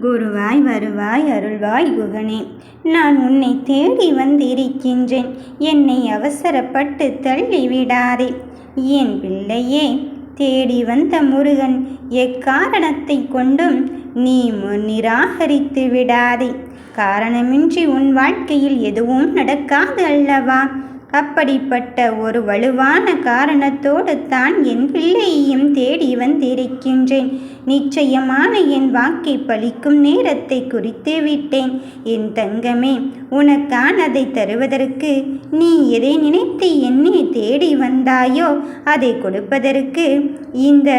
குருவாய் வருவாய் அருள்வாய் குகனே, நான் உன்னை தேடி வந்திருக்கின்றேன். என்னை அவசரப்பட்டு தள்ளிவிடாதே. என் பிள்ளையே, தேடி வந்த முருகன் எக்காரணத்தை கொண்டும் நீ நிராகரித்து விடாதே. காரணமின்றி உன் வாழ்க்கையில் எதுவும் நடக்காது அல்லவா? அப்படிப்பட்ட ஒரு வலுவான காரணத்தோடு தான் என் பிள்ளையையும் தேடி வந்திருக்கின்றேன். நிச்சயமான என் வாக்கை பலிக்கும் நேரத்தை குறித்து விட்டேன். என் தங்கமே, உனக்கானதை தருவதற்கு நீ எதை நினைத்து என்னை தேடி வந்தாயோ அதை கொடுப்பதற்கு இந்த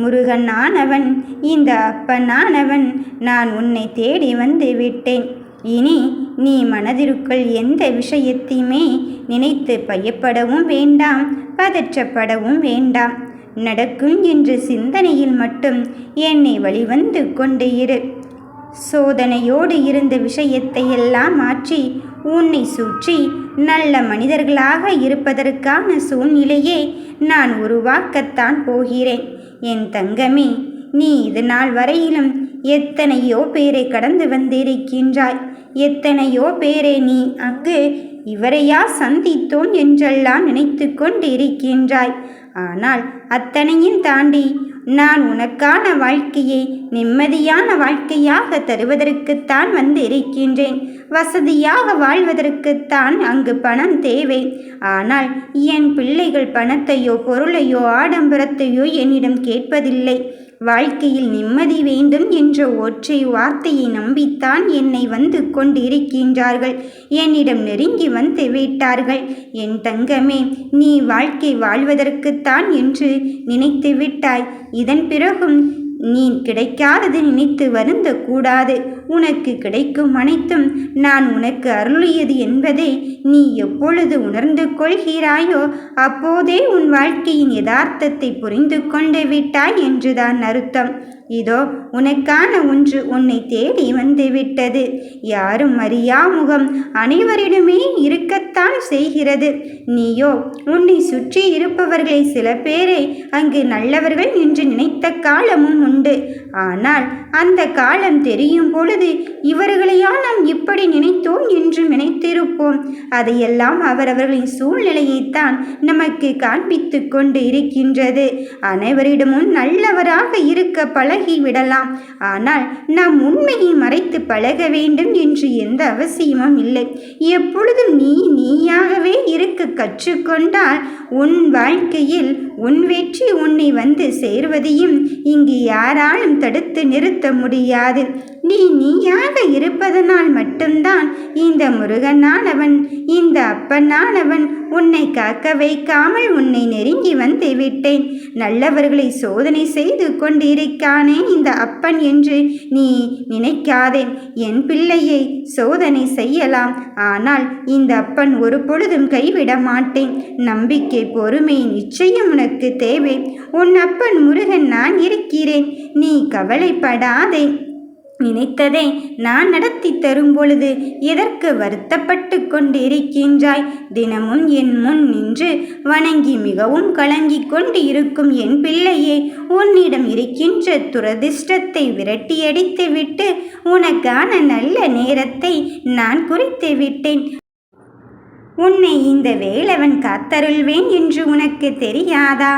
முருகனானவன், இந்த அப்பனானவன் நான் உன்னை தேடி வந்து விட்டேன். இனி நீ மனதிற்குள் எந்த விஷயத்தையுமே நினைத்து பயப்படவும் வேண்டாம், பதற்றப்படவும் வேண்டாம். நடக்கும் என்ற சிந்தனையில் மட்டும் என்னை வழிவந்து கொண்டு இரு. சோதனையோடு இருந்த விஷயத்தை எல்லாம் மாற்றி உன்னை சுற்றி நல்ல மனிதர்களாக இருப்பதற்கான சூழ்நிலையை நான் உருவாக்கத்தான் போகிறேன். என் தங்கமே, நீ இது நாள் வரையிலும் எத்தனையோ பேரை கடந்து வந்திருக்கின்றாய். எத்தனையோ பேரை நீ அங்கு இவரையா சந்தித்தோம் என்றெல்லாம் நினைத்து கொண்டிருக்கின்றாய். ஆனால் அத்தனையும் தாண்டி நான் உனக்கான வாழ்க்கையை நிம்மதியான வாழ்க்கையாக தருவதற்குத்தான் வந்திருக்கின்றேன். வசதியாக வாழ்வதற்குத்தான் அங்கு பணம் தேவை. ஆனால் என் பிள்ளைகள் பணத்தையோ பொருளையோ ஆடம்பரத்தையோ என்னிடம் கேட்பதில்லை. வாழ்க்கையில் நிம்மதி வேண்டும் என்ற ஒற்றை வார்த்தையை நம்பித்தான் என்னை வந்து கொண்டிருக்கின்றார்கள். என்னிடம் நெருங்கி வந்து விட்டார்கள். என் தங்கமே, நீ வாழ்க்கை வாழ்வதற்குத்தான் என்று நினைத்து விட்டாய். இதன் பிறகும் நீ கிடைக்காதது நினைத்து வருந்த கூடாது. உனக்கு கிடைக்கும் அனைத்தும் நான் உனக்கு அருளியது என்பதை நீ எப்பொழுது உணர்ந்து கொள்கிறாயோ அப்போதே உன் வாழ்க்கையின் யதார்த்தத்தை புரிந்து கொண்டு விட்டாய் என்றுதான் அர்த்தம். இதோ உனக்கான ஒன்று உன்னை தேடி வந்து விட்டது. யாரும் அறியா முகம் அனைவரிடமே இருக்கத்தான் செய்கிறது. நீயோ உன்னை சுற்றி இருப்பவர்களை சில பேரை அங்கு நல்லவர்கள் என்று நினைத்த காலமும் உண்டு. ஆனால் அந்த காலம் தெரியும் பொழுது இவர்களையா நாம் இப்படி நினைத்தோம் என்று நினைத்திருப்போம். அதையெல்லாம் அவரவர்களின் சூழ்நிலையைத்தான் நமக்கு காண்பித்து கொண்டு இருக்கின்றது. அனைவரிடமும் நல்லவராக இருக்க பழகிவிடலாம். ஆனால் நாம் உண்மையை மறைத்து பழக வேண்டும் என்று எந்த அவசியமும் இல்லை. எப்பொழுதும் நீயாகவே இருக்க கற்றுக்கொண்டால் உன் வாழ்க்கையில் உன் வெற்றி உன்னை வந்து சேர்வதையும் இங்கு யாராலும் தடுத்து நிறுத்த முடியாது. நீயாக இருப்பதனால் மட்டும்தான் இந்த முருகனானவன், இந்த அப்பனானவன் உன்னை காக்க வைக்காமல் உன்னை நெருங்கி வந்து விட்டேன். நல்லவர்களை சோதனை செய்து கொண்டிருக்கானே இந்த அப்பன் என்று நீ நினைக்காதே. என் பிள்ளையை சோதனை செய்யலாம், ஆனால் இந்த அப்பன் ஒரு பொழுதும் கைவிட மாட்டேன். நம்பிக்கை, பொறுமை நிச்சயம் உனக்கு தேவை. உன் அப்பன் முருகன் நான் இருக்கிறேன். நீ கவலைப்படாதே. நினைத்ததை நான் நடத்தி தரும் பொழுது எதற்கு வருத்தப்பட்டு கொண்டிருக்கின்றாய்? தினமும் என் முன் நின்று வணங்கி மிகவும் கலங்கி கொண்டு இருக்கும் என் பிள்ளையே, உன்னிடம் இருக்கின்ற துரதிர்ஷ்டத்தை விரட்டியடித்து விட்டு உனக்கான நல்ல நேரத்தை நான் குறித்து விட்டேன். உன்னை இந்த வேலவன் காத்தருள்வேன் என்று உனக்கு தெரியாதா?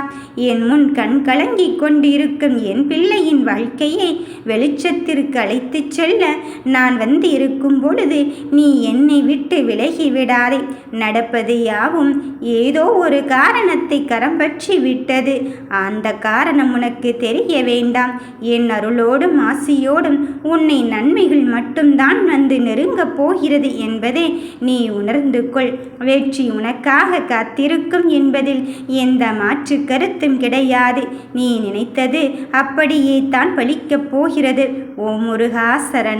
என் முன் கண் கலங்கி கொண்டிருக்கும் என் பிள்ளையின் வாழ்க்கையை வெளிச்சத்திற்கு அழைத்துச் செல்ல நான் வந்து இருக்கும் பொழுது நீ என்னை விட்டு விலகி விடாதே. நடப்பது யாவும் ஏதோ ஒரு காரணத்தை கரம் பற்றி விட்டது. அந்த காரணம் உனக்கு தெரிய வேண்டாம். என் அருளோடும் ஆசியோடும் உன்னை நன்மைகள் மட்டும்தான் வந்து நெருங்கப் போகிறது என்பதை நீ உணர்ந்து கொள். வெற்றி உனக்காக காத்திருக்கும் என்பதில் எந்த மாற்று கருத்தும் கிடையாது. நீ நினைத்தது அப்படியே தான் பலிக்கப் போகிறது. ஓ முருகா சரணம்.